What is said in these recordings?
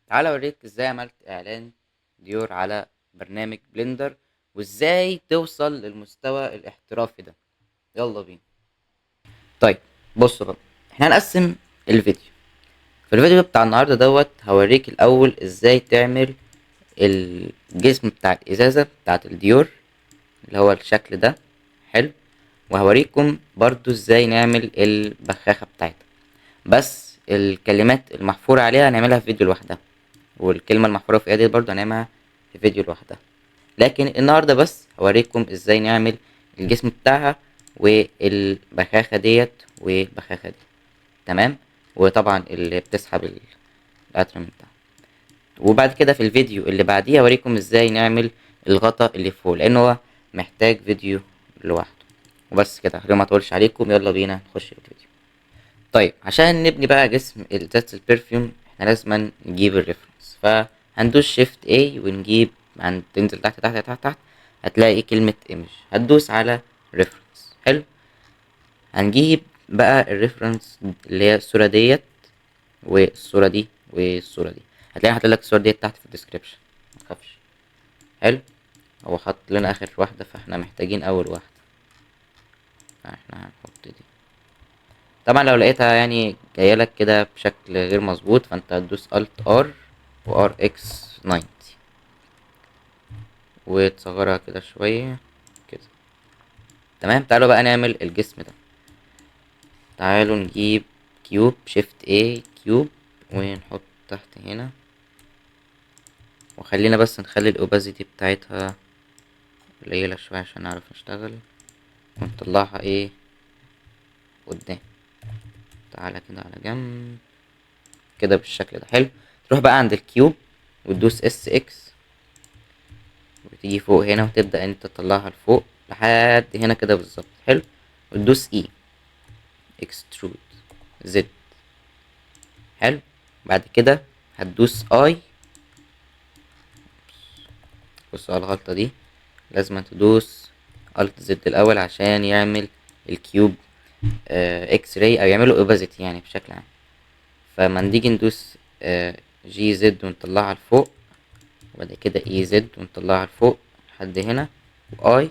تعالى اوريك ازاي عملت اعلان ديور على برنامج بلندر، وازاي توصل للمستوى الاحترافي ده. يلا بينا. طيب، بص بقى، احنا هنقسم الفيديو. في الفيديو بتاع النهارده هوريك الاول ازاي تعمل الجسم بتاع الازازة بتاعت الديور، اللي هو الشكل ده. حلو. وهوريكم برضو ازاي نعمل البخاخة بتاعتها، بس الكلمات المحفورة عليها هنعملها في فيديو لوحدها، والكلمة المحفورة في دي برضو هنعملها في فيديو لوحدها. لكن النهاردة بس هوريكم ازاي نعمل الجسم بتاعها والبخاخة ديت والبخاخة دي. تمام. وطبعا اللي بتسحب القطر من بتاعها. وبعد كده في الفيديو اللي بعديه هوريكم ازاي نعمل الغطا اللي فوق، لانه هو محتاج فيديو لوحده. وبس كده، خلينا ما اطولش عليكم، يلا بينا نخش في الفيديو. طيب، عشان نبني بقى جسم ازازة البرفيوم احنا لازم نجيب الريفرنس، فهندوس شيفت A ونجيب، تنزل تحت تحت تحت تحت هتلاقي كلمة ايمج، هتدوس على ريفرنس. حلو. هنجيب بقى الريفرنس اللي هي الصورة ديت والصورة دي والصورة دي، هتلاقي حاطط لك الصور ديت تحت في الديسكريبشن، متخافش. حلو. هو حط لنا اخر واحدة فاحنا محتاجين اول واحدة، فاحنا هنحط دي. طبعا لو لقيتها يعني جايه لك كده بشكل غير مظبوط فانت هتدوس الت ار وار اكس 90 وتصغرها كده شويه كده. تمام. تعالوا بقى نعمل الجسم ده. تعالوا نجيب كيوب، شيفت اي كيوب، ونحط تحت هنا، وخلينا بس نخلي الاوبازيتي بتاعتها قليله شويه عشان نعرف نشتغل، ونطلعها ايه قدام. تعالى كده على جنب كده بالشكل ده. حلو. تروح بقى عند الكيوب وتدوس اس اكس، وتيجي فوق هنا وتبدأ انت تطلعها لفوق لحد هنا كده بالظبط. حلو. وتدوس اي اكسترود زد. حلو. بعد كده هتدوس اي. بصوا على الغلطة دي، لازم تدوس الت زد الاول عشان يعمل الكيوب اكس راي او يعمله اوبازيتي يعني بشكل عام. فما نيجي ندوس جي زد ونطلعها لفوق، وبعد كده اي زد ونطلعها لفوق لحد هنا، واي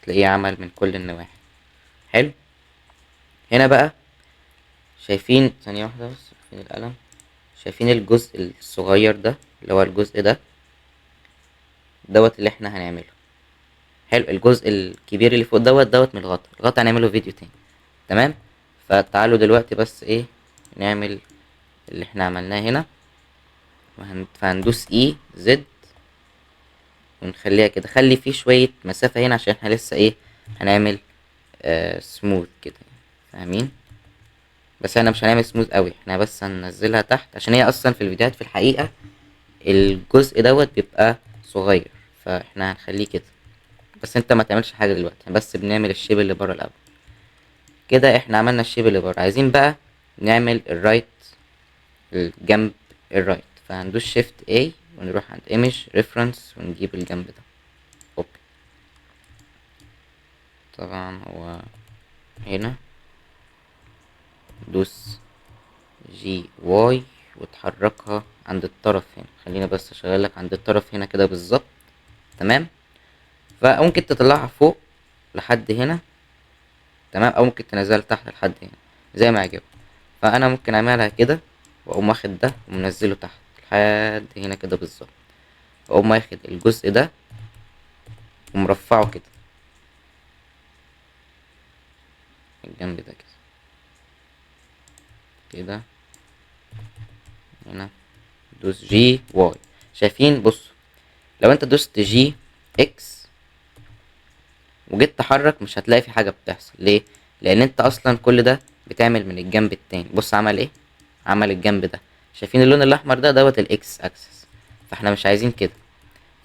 تلاقيه عمل من كل النواحي. حلو. هنا بقى شايفين، ثانية واحدة بس، فين القلم؟ شايفين الجزء الصغير ده اللي هو الجزء ده اللي احنا هنعمله. حلو. الجزء الكبير اللي فوق من الغطا هنعمله فيديو تاني. تمام. فتعالوا دلوقتي بس ايه نعمل اللي احنا عملناه هنا. فهندوس اي زد ونخليها كده، خلي فيه شوية مسافة هنا عشان احنا لسه ايه هنعمل سموث كده، فاهمين؟ بس احنا مش هنعمل سموث قوي، احنا بس هننزلها تحت عشان هي اصلا في الفيديوهات في الحقيقة الجزء بيبقى صغير، فاحنا هنخليه كده. بس انت ما تعملش حاجة دلوقتي، بس بنعمل الشيب اللي بره الاول. كده احنا عملنا الشيب اللي بره، عايزين بقى نعمل الرايت، الجنب الرايت. فهندوس شيفت A ونروح عند ايمج ريفرنس ونجيب الجنب ده. اوكي. طبعا هو هنا دوس جي واي وتحركها عند الطرف هنا، خلينا بس اشغلك عند الطرف هنا كده بالظبط. تمام. فممكن تطلعها فوق لحد هنا، تمام، او ممكن تنزلها تحت لحد هنا زي ما عجبك. فانا ممكن اعملها كده، واقوم واخد ده ومنزله تحت لحد هنا كده بالظبط، واقوم واخد الجزء ده ومرفعه كده الجنب ده كده كده. هنا دوس جي واي. شايفين؟ بصوا، لو انت دوست جي اكس وجيت تحرك مش هتلاقي في حاجه بتحصل. ليه؟ لان انت اصلا كل ده بتعمل من الجنب التاني. بص عمل ايه، عمل الجنب ده. شايفين اللون الاحمر ده الاكس اكسس، فاحنا مش عايزين كده.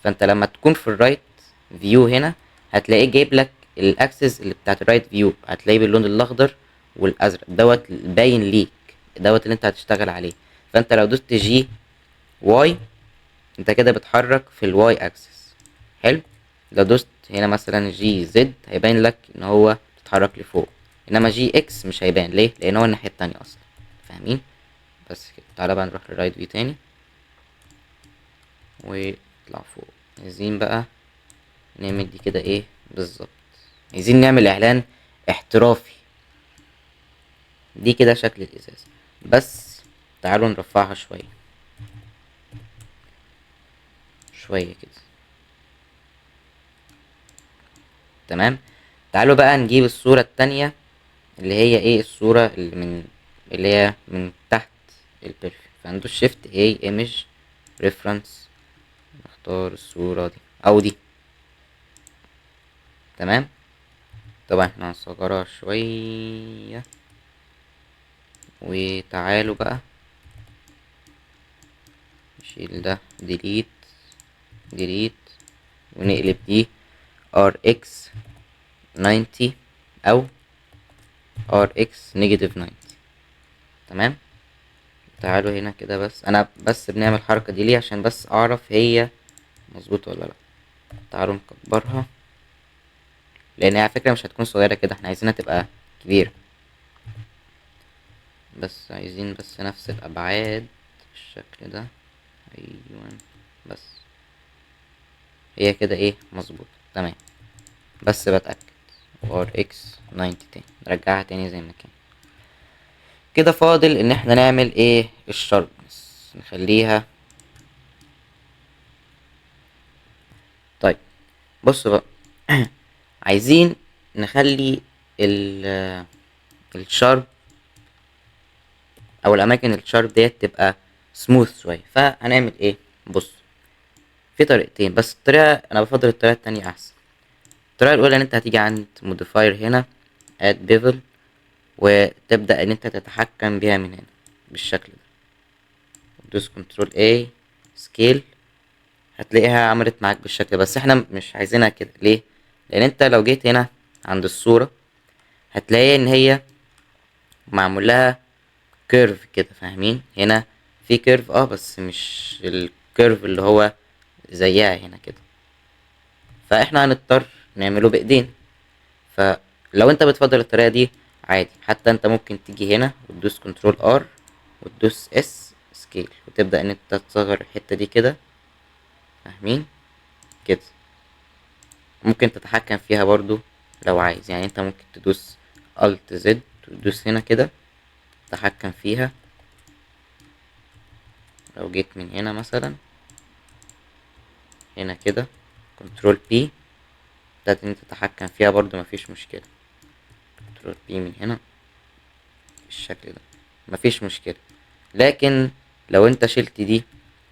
فانت لما تكون في الرايت فيو هنا هتلاقيه جايب لك الاكسس اللي بتاعت الرايت فيو، هتلاقيه باللون الاخضر والازرق باين ليك، اللي انت هتشتغل عليه. فانت لو دوست جي واي انت كده بتحرك في الواي اكسس. حلو. لو دوست هنا مثلا جي زد هيبين لك ان هو بتتحرك لفوق، انما جي اكس مش هيبان. ليه؟ لان هو الناحيه التانية اصلا، فاهمين؟ بس كده. تعالى بقى نروح للرايت فيو تاني ونطلع فوق. عايزين بقى نعمل دي كده ايه بالظبط، عايزين نعمل اعلان احترافي. دي كده شكل الازاز، بس تعالوا نرفعها شوية شوية كده. تمام. تعالوا بقى نجيب الصورة التانية، اللي هي ايه الصورة اللي هي من تحت البرفيوم. فندوس شيفت اي ايمج ريفرنس، نختار الصورة دي او دي. تمام. طبعا احنا هنصغرها شوية، وتعالوا بقى نشيل ده، ديليت ديليت، ونقلب دي RX 90 او RX نيجاتيف 90. تمام. تعالوا هنا كده، بس انا بس بنعمل الحركة دي ليه؟ عشان بس اعرف هي مظبوط ولا لا. تعالوا نكبرها، لان هي على فكرة مش هتكون صغيرة كده، احنا عايزينها تبقى كبيرة. بس عايزين بس نفس الابعاد بالشكل ده. ايوه بس هي كده ايه مظبوط. تمام. بس بتأكد. RX 90 تاني، نرجعها تاني زي ما كان. كده فاضل ان احنا نعمل ايه الشاربنس، نخليها. طيب بصوا بقى عايزين نخلي ال الشارب او الاماكن الشارب ديت تبقى سموث شويه. فهنعمل ايه؟ بص، في طريقتين، بس الطريقه انا بفضل الطريقه التانية احسن. الطريقه الاولى ان انت هتيجي عند موديفاير هنا add bevel، وتبدا ان انت تتحكم بيها من هنا بالشكل ده. دوس كنترول A سكيل، هتلاقيها عملت معاك بالشكل ده. بس احنا مش عايزينها كده. ليه؟ لان انت لو جيت هنا عند الصورة هتلاقي ان هي معمول لها كيرف كده، فاهمين؟ هنا في كيرف بس مش الكيرف اللي هو زيها هنا كده، فاحنا هنضطر نعمله بايدين. فلو انت بتفضل الطريقة دي عادي، حتى انت ممكن تيجي هنا وتدوس كنترول R وتدوس S سكيل، وتبدأ ان انت تصغر الحتة دي كده، فاهمين كده؟ ممكن تتحكم فيها برضو لو عايز، يعني انت ممكن تدوس Alt Z وتدوس هنا كده تتحكم فيها. لو جيت من هنا مثلا هنا كده كنترول B، تقدر انت تتحكم فيها برضو مفيش مشكلة. كنترول B من هنا بالشكل ده مفيش مشكلة. لكن لو انت شلت دي،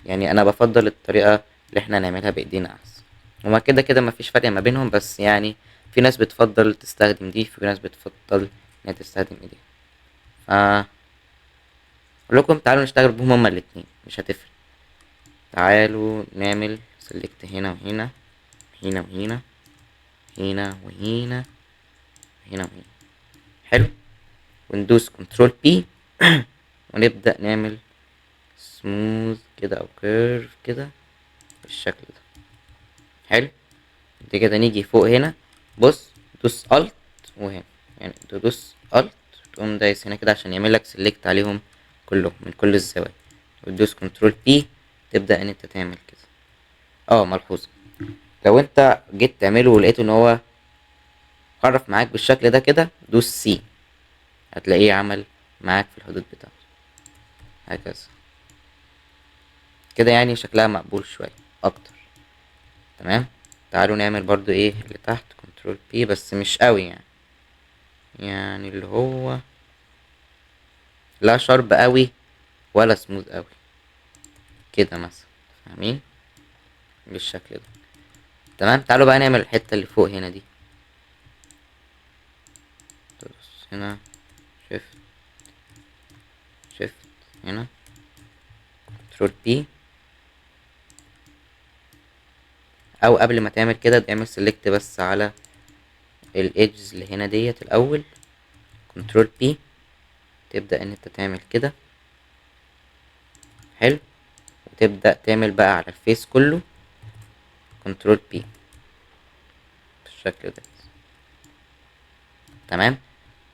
يعني انا بفضل الطريقة اللي احنا نعملها بايدينا احسن. وما كده كده مفيش فرق ما بينهم، بس يعني في ناس بتفضل تستخدم دي، في ناس بتفضل انها تستخدم ايديها. اقول لكم تعالوا نشتغل بهم هما الاتنين، مش هتفرق. تعالوا نعمل سيلكت هنا وهنا، هنا وهنا، هنا وهنا، هنا وهنا. حلو. وندوس كنترول بي ونبدأ نعمل سموث كده او كيرف كده بالشكل ده. حلو. بعد كده نيجي فوق هنا، بص دوس الت وهنا، يعني تدوس الت تقوم دايس هنا كده عشان يعمل لك سيلكت عليهم كلهم من كل الزوايا، وتدوس كنترول بي تبدأ ان انت تعمل كده. ملحوظة، لو انت جيت تعمله ولقيت ان هو خرف معاك بالشكل ده كده، دوس سي هتلاقيه عمل معاك في الحدود بتاعته هكذا كده، يعني شكلها مقبول شوية اكتر. تمام. تعالوا نعمل برضو ايه اللي تحت، كنترول بي بس مش قوي يعني، يعني اللي هو لا شرب قوي ولا سموث قوي كده مثلا، فاهمين؟ بالشكل ده. تمام. تعالوا بقى نعمل الحتة اللي فوق هنا دي. تدوس هنا شيفت شيفت هنا كنترول بي، او قبل ما تعمل كده تعمل سيلكت بس على الايدجز اللي هنا ديت الاول، كنترول بي تبدأ ان انت تعمل كده. حلو. وتبدأ تعمل بقى على الفيس كله كنترول بي بالشكل ده. تمام.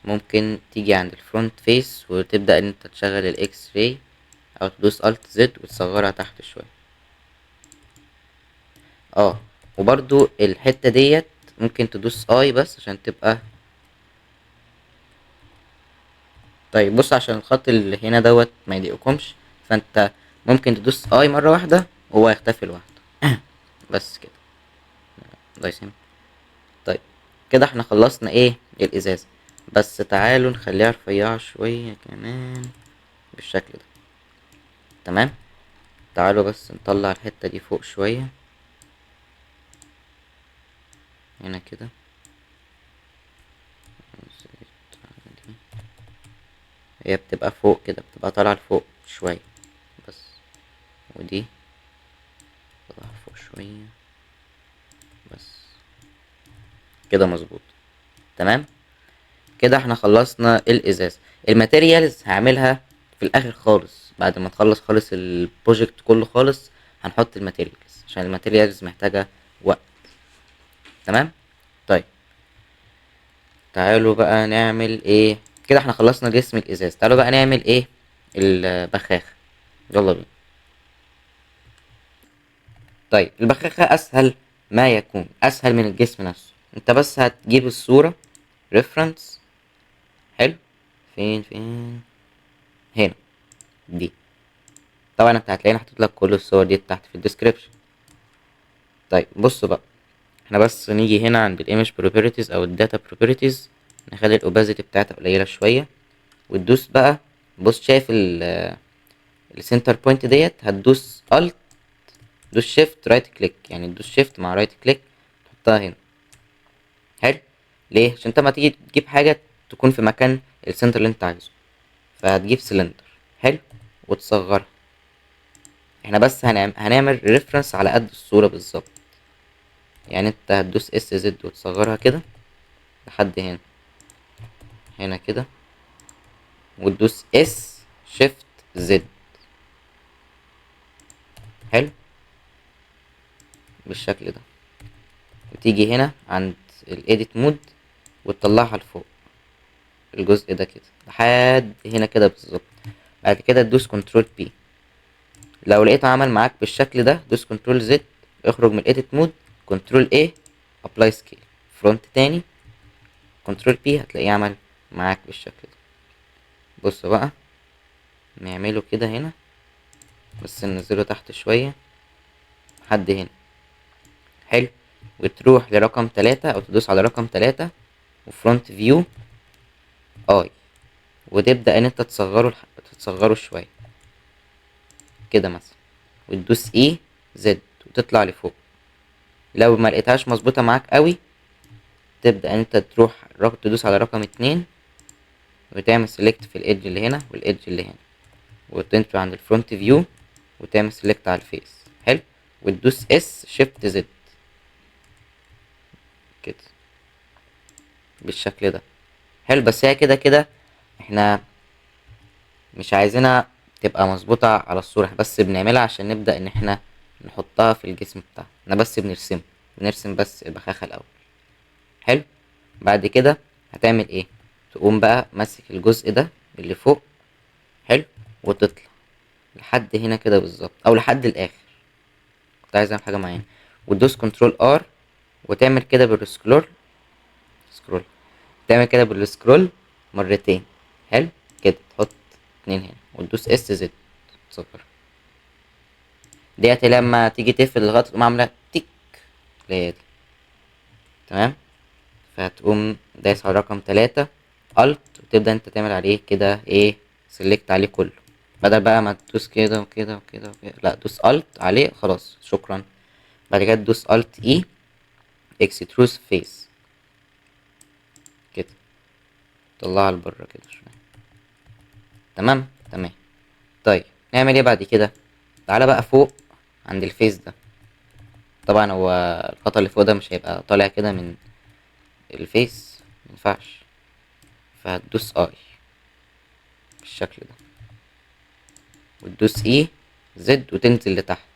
ممكن تيجي عند الفرونت فيس وتبدأ ان انت تشغل الاكس راي او تدوس الت زد وتصغرها تحت شويه. اه، وبرضو الحته ديت ممكن تدوس اي بس عشان تبقى. طيب بص، عشان الخط اللي هنا دوت ما يضايقكمش، فانت ممكن تدوس اي مره واحده وهو يختفي لوحده. بس كده. الله يسلمك. طيب كده احنا خلصنا ايه الازازه. بس تعالوا نخليها رفيعه شويه كمان بالشكل ده. تمام. تعالوا بس نطلع الحته دي فوق شويه، هنا كده. هي بتبقى فوق كده، بتبقى طالعه لفوق شويه بس. ودي طالعه فوق شويه بس. كده مظبوط. تمام. كده احنا خلصنا الازاز. الماتيريالز هعملها في الاخر خالص، بعد ما نخلص خالص البروجكت كله خالص. هنحط الماتيريالز عشان الماتيريالز محتاجة وقت. تمام. طيب تعالوا بقى نعمل ايه. كده احنا خلصنا جسم الازاز، تعالوا بقى نعمل ايه البخاخة. يلا بينا. طيب البخاخة اسهل ما يكون، اسهل من الجسم نفسه. انت بس هتجيب الصورة ريفرنس. حلو. فين هنا دي. طبعا انت هتلاقيني حاطط لك كل الصور دي تحت في الديسكريبشن. طيب بص بقى، احنا بس نيجي هنا عند الايمج بروبرتيز او الداتا بروبرتيز، نخلي الاوبازيتي بتاعتها قليله شويه، وتدوس بقى. بص شايف السنتر بوينت ديت، هتدوس الت، دوس شيفت رايت كليك، يعني تدوس شيفت مع رايت كليك تحطها هنا. حلو. ليه؟ عشان انت ما تيجي تجيب حاجه تكون في مكان السنتر اللي انت عايزه، فهتجيب سلندر. حلو. وتصغرها. احنا بس هنعمل ريفرنس على قد الصوره بالظبط. يعني انت هتدوس اس زد وتصغرها كده لحد هنا، هنا كده. وتدوس اس شيفت زد. حلو. بالشكل ده. وتيجي هنا عند الايديت مود وتطلعها لفوق الجزء ده كده لحد هنا كده بالظبط. بعد كده تدوس كنترول بي. لو لقيته عمل معاك بالشكل ده، دوس كنترول زد، اخرج من الايديت مود، كنترول ايه، ابلاي سكيل، فرونت تاني، كنترول بي، هتلاقيه عمل معاك بالشكل ده. بص بقى، نعمله كده هنا بس ننزله تحت شوية لحد هنا. حلو. وتروح لرقم 3 او تدوس على رقم 3 وفرونت فيو اي، وتبدأ ان انت تصغره شوية كده مثلا، وتدوس اي زد وتطلع لفوق. لو ما لقيتهاش مظبوطة معاك قوي، تبدأ ان انت تروح تدوس على رقم 2 وتعمل سيلكت في الايدج اللي هنا والايدج اللي هنا، وتنتر عند الفرونت فيو وتعمل سيلكت على الفيس. حلو. وتدوس اس شيفت زد كده بالشكل ده. حلو. بس هي كده كده احنا مش عايزينها تبقى مظبوطة على الصورة، احنا بس بنعملها عشان نبدأ ان احنا نحطها في الجسم بتاعنا. احنا بس بنرسم بس البخاخة الاول. حلو. بعد كده هتعمل ايه؟ تقوم بقى ماسك الجزء ده اللي فوق. حلو. وتطلع لحد هنا كده بالظبط او لحد الاخر. كنت عايز اعمل حاجة معينة، وتدوس كنترول ار وتعمل كده بالسكرول. سكرول. تعمل كده بالسكرول مرتين. حلو. كده تحط 2 هنا وتدوس اس زد تصغر. ديت لما تيجي تقفل الغطا تقوم عاملة تيك، اللي هي دي. تمام. فهتقوم دايس على رقم 3 الت وتبدأ انت تعمل عليه كده ايه، سيلكت عليه كله. بدل بقى ما تدوس كده وكده وكده وكده، لا دوس الت عليه خلاص شكرا. بعد كده تدوس الت اي اكستروس فيس كده، طلعها لبره كده شوية. تمام. تمام. طيب نعمل ايه بعد كده؟ تعالى بقى فوق عند الفيس ده. طبعا هو الخطأ اللي فوق ده مش هيبقى طالع كده من الفيس، مينفعش. فهتدوس اي بالشكل ده، وتدوس اي زد وتنزل لتحت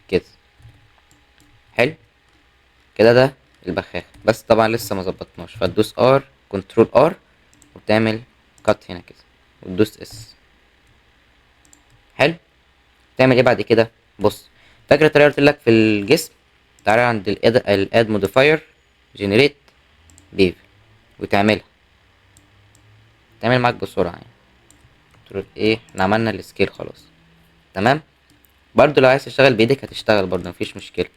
كده. حلو. كده ده البخاخ، بس طبعا لسه ما ظبطناش. فتدوس ار كنترول ار وتعمل كات هنا كده، وتدوس اس. حلو. تعمل ايه بعد كده؟ بص، فاكر الطريقه اللي قلت لك في الجسم؟ تعالى عند الاد موديفاير جنريت بيف وتعملها، تعمل معاك بسرعه يعني. كنترول ايه، احنا عملنا السكيل خلاص. تمام. برضو لو عايز تشتغل بايدك هتشتغل برضو، مفيش مشكله.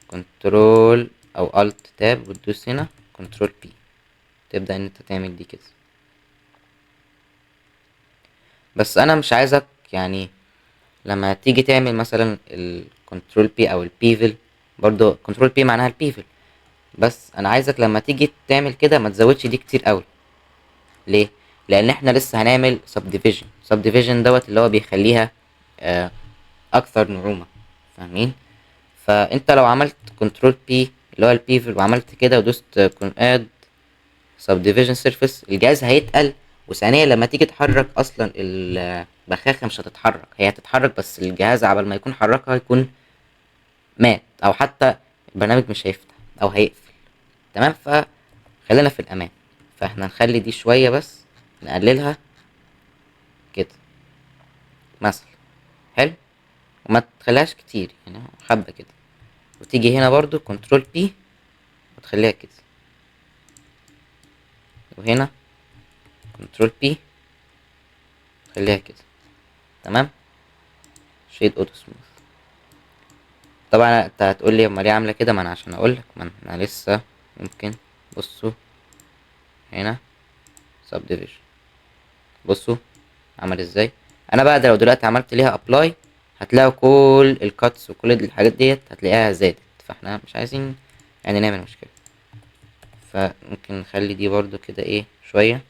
كنترول او الت تاب وتدوس هنا كنترول بي، تبدا ان انت تعمل دي كده. بس انا مش عايزك يعني لما تيجي تعمل مثلا الكنترول بي او البيفل، برضو كنترول بي معناها البيفل، بس انا عايزك لما تيجي تعمل كده ما تزودش دي كتير قوي. ليه؟ لان احنا لسه هنعمل سب ديفيجن دوت اللي هو بيخليها آه، اكثر نعومه، فاهمين؟ فانت لو عملت كنترول بي اللي هو البيفل وعملت كده ودوست اد سب ديفيجن سيرفيس، الجهاز هيتقل. وثانيا لما تيجي تحرك اصلا البخاخه مش هتتحرك، هي هتتحرك بس الجهاز عبال ما يكون حركها يكون مات، او حتى البرنامج مش هيفتح او هيقفل. تمام. فخلينا في الامان، فاحنا نخلي دي شويه بس، نقللها كده مثلا. حلو. وما تخليهاش كتير يعني، حبه كده. وتيجي هنا برضو كنترول بي وتخليها كده، وهنا كنترول بي خليها كده. تمام. شيد اوتو سموث. طبعا انت هتقول لي امال ليه عامله كده؟ ما انا عشان اقول لك، ما انا لسه ممكن. بصوا هنا سب ديفيجن، بصوا عمل ازاي. انا بقى ده لو دلوقتي عملت ليها ابلاي هتلاقوا كل الكاتس وكل الحاجات ديت هتلاقيها زادت، فاحنا مش عايزين يعني نعمل مشكله. فممكن نخلي دي برضو كده ايه شويه.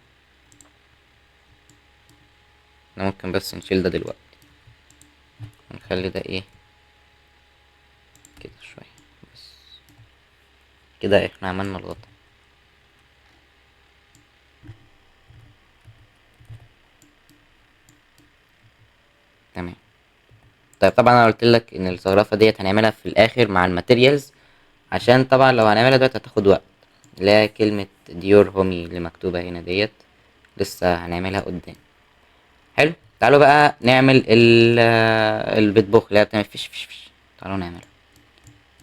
احنا ممكن بس نشيل ده دلوقتي ونخلي ده ايه كده شويه بس. كده احنا عملنا الغلطه. تمام. طيب طبعا انا قلت لك ان الزخرفه ديت هنعملها في الاخر مع الماتيريالز، عشان طبعا لو هنعملها دلوقتي هتاخد وقت. لا، كلمة ديور هومي اللي مكتوبة هنا ديت لسه هنعملها قدام. حلو. تعالوا بقى نعمل البيتبوخ اللي هي بتعمل فيش فيش فيش. تعالوا نعملها.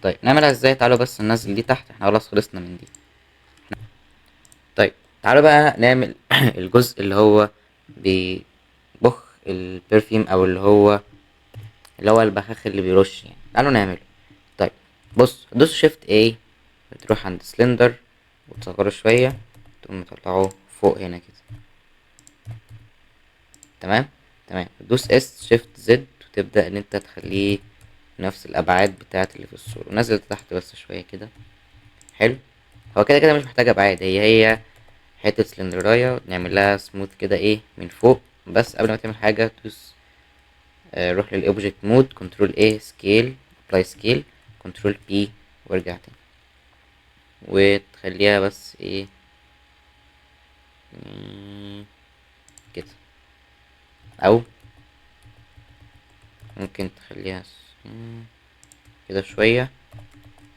طيب نعملها ازاي؟ تعالوا بس ننزل دي تحت، احنا خلاص خلصنا من دي. طيب تعالوا بقى نعمل الجزء اللي هو بيبخ البرفيوم، او اللي هو البخاخ اللي بيرش يعني. تعالوا نعمله. طيب بص، دوس شيفت ايه، بتروح عند سلندر وتصغره شوية، تقوم مطلعه فوق هنا كده. تمام. تمام. دوس اس شيفت زد وتبدأ ان انت تخليه نفس الابعاد بتاعت اللي في الصورة، ونزل تحت بس شوية كده. حلو. هو كده كده مش محتاج ابعاد، هي حتة سلندراية نعمل لها سموث كده ايه من فوق. بس قبل ما تعمل حاجة دوس روح للاوبجكت مود، كنترول ايه سكيل، ابلاي سكيل، كنترول بي وارجع تاني، وتخليها بس ايه كده. او ممكن تخليها كده شوية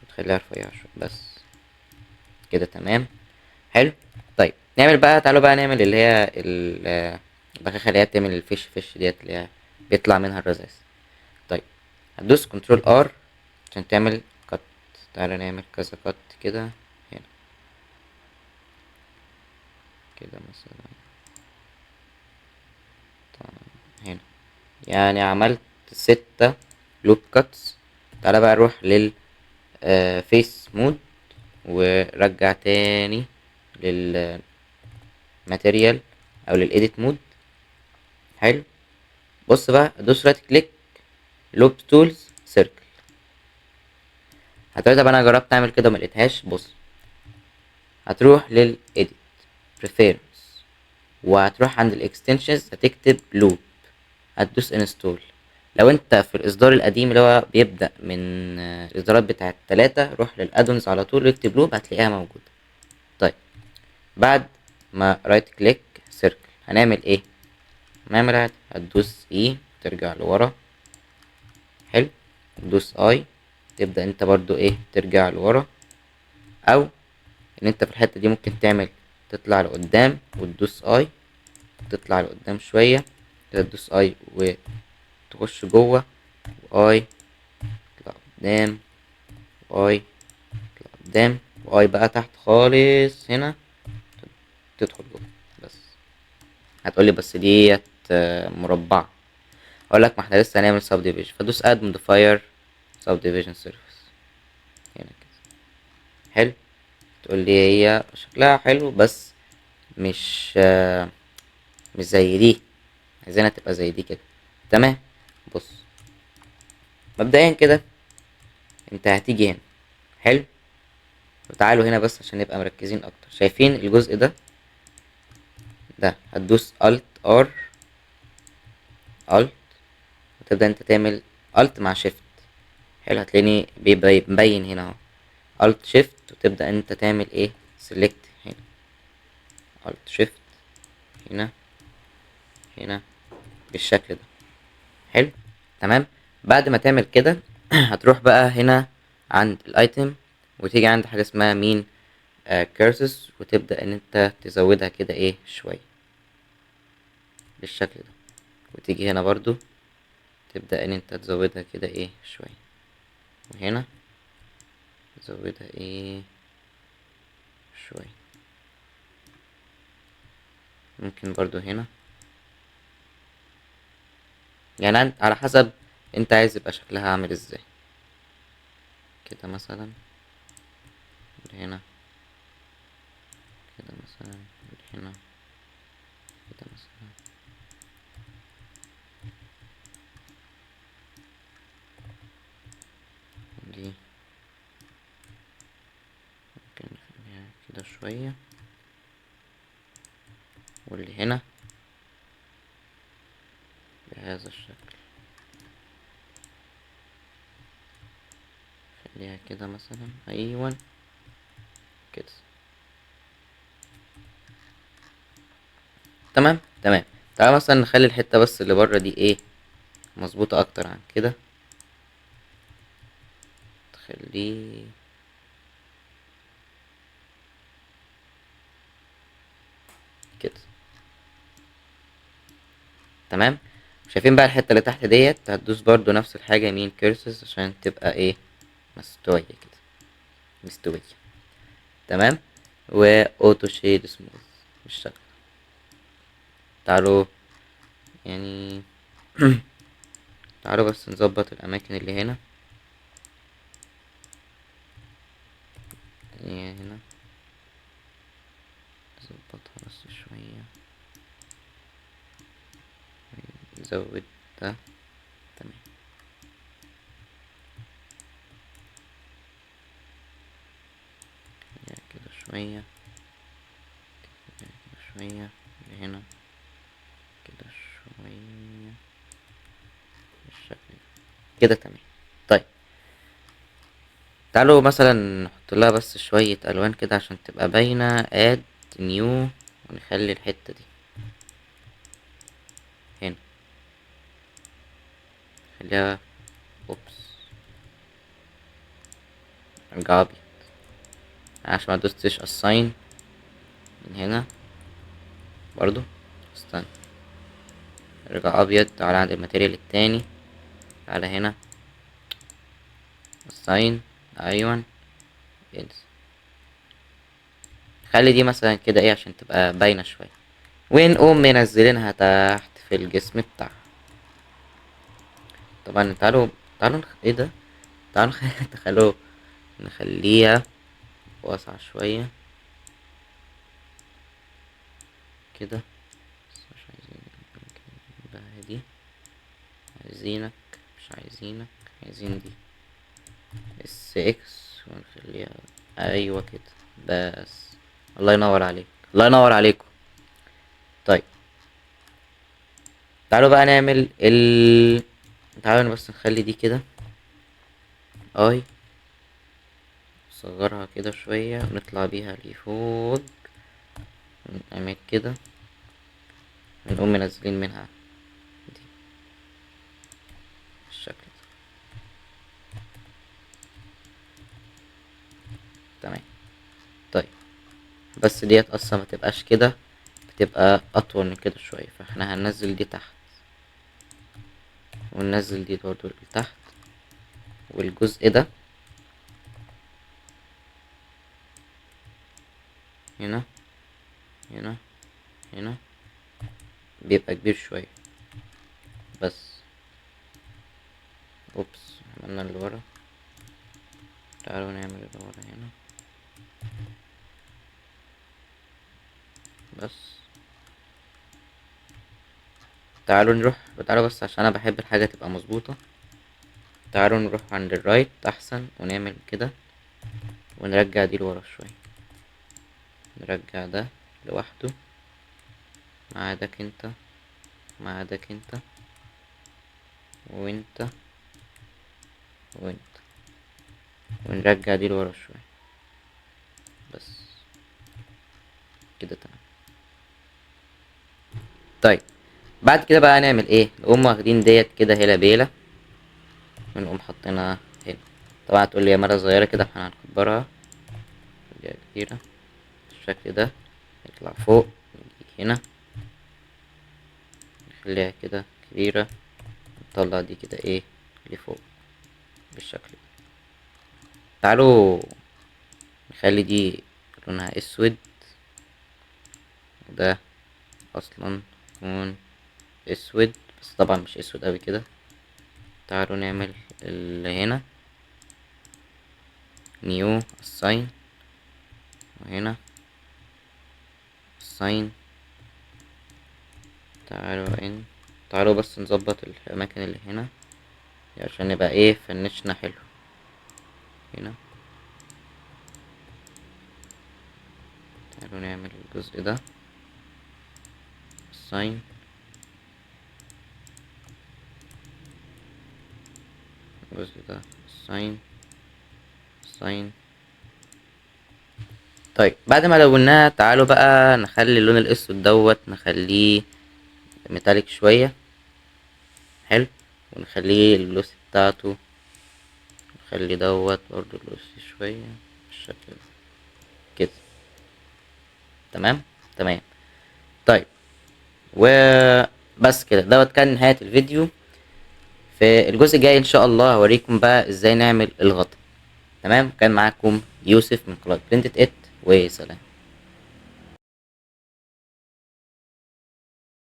وتخليها رفيعة شوية بس كده. تمام. حلو. طيب نعمل بقى، تعالوا بقى نعمل اللي هي البخاخة اللي هي بتعمل الفيش فيش ديت اللي هي بيطلع منها الرذاذ. طيب هتدوس كنترول ار عشان تعمل كت. تعالى نعمل كذا كت كده هنا كده مثلا. طيب هنا يعني عملت 6 لوب كاتس. تعالى بقى نروح لل فيس مود ورجع تاني للماتيريال او للايديت مود. حلو. بص بقى، ادوس رايت كليك، لوب تولز سيركل. هتلاقي طب انا جربت اعمل كده ملقتهاش. بص، هتروح للايديت بريفيرنس وهتروح عند الاكستنشنز هتكتب لوب، هتدوس انستول. لو انت في الاصدار القديم اللي هو بيبدأ من الاصدارات بتاعت 3، روح للادونز على طول واكتب لوب هتلاقيها موجودة. طيب بعد ما رايت كليك سيركل هنعمل ايه؟ هنعمل عادي، هتدوس اي ترجع لورا. حلو. تدوس اي تبدأ انت برضو ايه ترجع لورا، او ان انت في الحتة دي ممكن تعمل تطلع لقدام وتدوس اي، تطلع لقدام شوية كده تدوس اي تخش جوه، واي تطلع قدام، واي تطلع قدام، واي بقى تحت خالص هنا تدخل جوه. بس هتقولي بس ديت مربعة. اقول لك ما احنا لسه هنعمل سب ديفيجن، فدوس اد موديفاير سب ديفيجن سيرفيس هنا كده. حلو. تقول لي هي شكلها حلو بس مش مش زي دي، عايزينها تبقى زي دي كده. تمام. بص، مبدئيا كده انت هتيجي هنا. حلو. وتعالوا هنا بس عشان نبقى مركزين اكتر. شايفين الجزء ده هتدوس الت ار، الت، وتبدأ انت تعمل الت مع شيفت. حلو. هتلاقيني مبين هنا اهو الت شيفت، وتبدأ انت تعمل ايه سيلكت هنا، الت شيفت هنا، هنا بالشكل ده. حلو. تمام. بعد ما تعمل كده هتروح بقى هنا عند الايتم، وتيجي عند حاجة اسمها مين كيرسز، وتبدأ ان انت تزودها كده ايه شوية بالشكل ده. وتيجي هنا برضو تبدأ ان انت تزودها كده ايه شوية، وهنا تزودها ايه شوية. ممكن برضو هنا، يعني على حسب انت عايز يبقى شكلها عامل ازاي. كده مثلا، هنا كده مثلا، هنا كده مثلا. دي ممكن نخليها كده شوية، واللي هنا بهذا الشكل. خليها كده مثلا، ايوه كده. تمام. تمام. تعالى مثلا نخلي الحتة بس اللي بره دي ايه مظبوطة اكتر عن كده. تخليه كده. تمام. شايفين بقى الحتة اللي تحت ديت هتدوس برضو نفس الحاجة يمين كيرسز عشان تبقى ايه مستوية كده، مستوية. تمام. واوتو شيد سموث بالشكل. تعالوا يعني تعالوا بس نظبط الاماكن اللي هنا، يعني هنا نظبطها بس شوية، نزود ده. تمام. يعني كده شوية، كده شوية، اللي هنا كده شوية بالشكل ده كده. تمام. طيب تعالوا مثلا نحط لها بس شوية ألوان كده عشان تبقى باينة. اد نيو، ونخلي الحتة دي هنا، خليها اوبس، ارجع ابيض عشان ما دوستش assign من هنا برضو. استنى، ارجع ابيض. تعالى عند الماتيريال التاني، تعالى هنا assign، ايوه انسى. خلي دي مثلا كده ايه عشان تبقى باينة شوية، ونقوم منزلينها تحت في الجسم بتاعها. طبعا تعالوا ايه ده، تعالوا تخلوه نخليها واسعة شوية كده. بس مش عايزين بقى دي، عايزينك، مش عايزينك، عايزين دي اس اكس ونخليها ايوه كده. بس الله ينور عليك، الله ينور عليكم. طيب تعالوا بقى نعمل تعالوا بس نخلي دي كده اي، نصغرها كده شوية ونطلع بيها لفوق، ونعمل كده، ونقوم منزلين منها دي بالشكل ده. تمام. طيب بس ديت اصلا ما تبقاش كده، بتبقى اطول من كده شوية، فاحنا هننزل دي تحت وننزل دي برضو لتحت، والجزء ده هنا هنا هنا بيبقى كبير شوية بس. اوبس، عملنا اللي ورا. تعالوا نعمل اللي ورا هنا بس. تعالوا بس عشان انا بحب الحاجة تبقى مظبوطة. تعالوا نروح عند الرايت احسن ونعمل كده، ونرجع دي لورا شوية. نرجع ده لوحده ما عداك انت، ما عداك انت، وانت وانت، ونرجع دي لورا شوية بس كده. تمام. طيب بعد كده بقى هنعمل ايه؟ نقوم واخدين ديت كده هيلا بيلا، ونقوم حاطينها هنا. طبعا هتقول لي يا مرة صغيرة كده، احنا هنكبرها خليها كبيرة بالشكل ده، نطلع فوق نيجي هنا نخليها كده كبيرة، نطلع دي كده ايه لفوق بالشكل ده. تعالوا نخلي دي لونها اسود، وده اصلا يكون اسود بس طبعا مش اسود اوي كده. تعالوا نعمل اللي هنا نيو الساين، وهنا الساين. تعالوا بس نظبط الاماكن اللي هنا عشان نبقى ايه فنشنا حلو. هنا تعالوا نعمل الجزء ده الساين، الجزء ده الساين الساين. طيب بعد ما لوناها تعالوا بقى نخلي اللون الاسود دوت نخليه ميتاليك شوية، حلو، ونخليه اللوسي بتاعته، نخلي دوت برضو اللوسي شوية بالشكل ده كده. تمام تمام. طيب وبس كده، دوت كان نهاية الفيديو. في الجزء الجاي ان شاء الله هوريكم بقى ازاي نعمل الغطا. تمام. كان معاكم يوسف من قناة بلندت ات، وسلام.